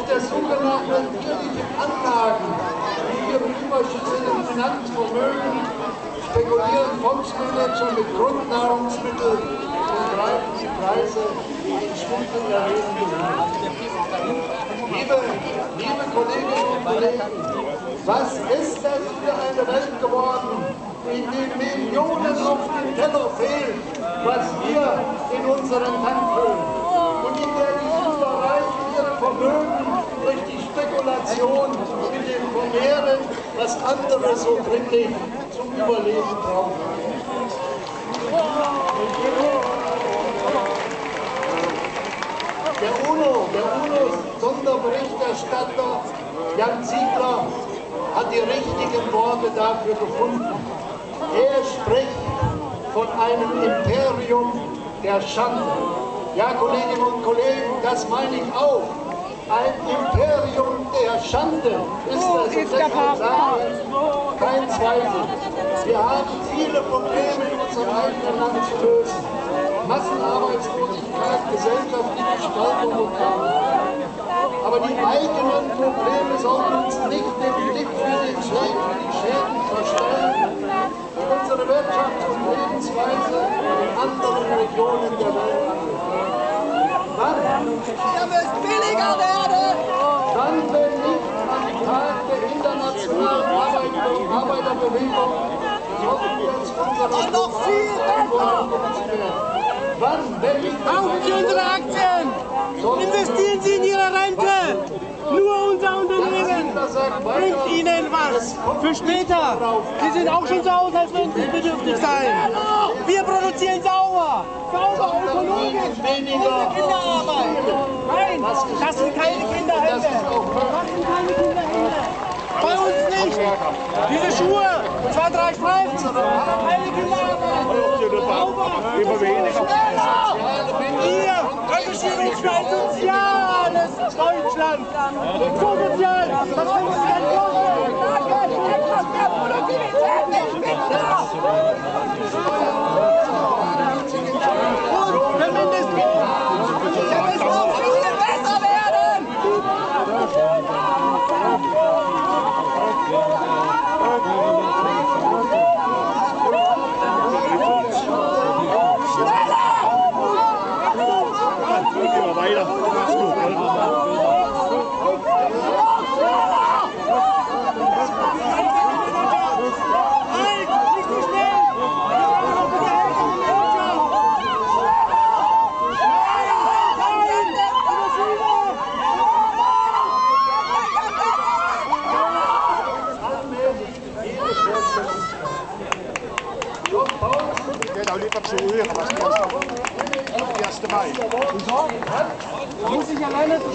der Suche nach natürlichen Anlagen, die ihrem überschüssigen Finanzvermögen spekulieren Fondsmanager mit Grundnahrungsmitteln und treiben die Preise in schwindelerregende Höhe. Liebe Kolleginnen und Kollegen, was ist das für eine Welt geworden, in der Millionen auf dem Teller fehlen, was wir in unseren Tank füllen und in der die Superreichen ihre Vermögen durch die Spekulation mit dem Vermehren, was andere so dringlich zum Überleben brauchen. Der UNO-Sonderberichterstatter Jan Ziegler hat die richtigen Worte dafür gefunden. Er spricht von einem Imperium der Schande. Ja, Kolleginnen und Kollegen, das meine ich auch. Ein Imperium der Schande ist das, kein Zweifel. Wir haben viele Probleme in unserem eigenen Land zu lösen. Massenarbeitslosigkeit, gesellschaftliche Spaltung und Armut. Aber die eigenen Probleme sollten uns nicht den Blick für die Schäden verstellen, die unsere Wirtschaft und Lebensweise in anderen Regionen der Welt angreifen. Ihr müsst billiger werden! Dann, wenn nicht am Tag der internationalen Arbeiterbewegung, sollten wir uns unserer Und noch viel besser! Wann, wenn nicht Kaufen Sie unsere Aktien! Investieren Sie in Ihre Rente! Nur unser Unternehmen bringt Ihnen was für später. Sie sind auch schon so haushaltsbedürftig sein. Wir produzieren sauber ökologisch, ohne Kinderarbeit. Nein, das sind keine Kinderhände. Das sind keine Kinderhände. Bei uns nicht. Diese Schuhe, 2, 3 Streifen, keine Kinderarbeit. Immer weniger. Ihr engagiert uns für ein soziales Deutschland. So sozial, das können wir uns nicht vorstellen. Etwas mehr Produktivität, nicht Spitzer! Und der Mindestlohn. Wir müssen noch viel besser werden! Weiter. Nou, dit wat zo uren was. 1. mei. Muss ich alleine zu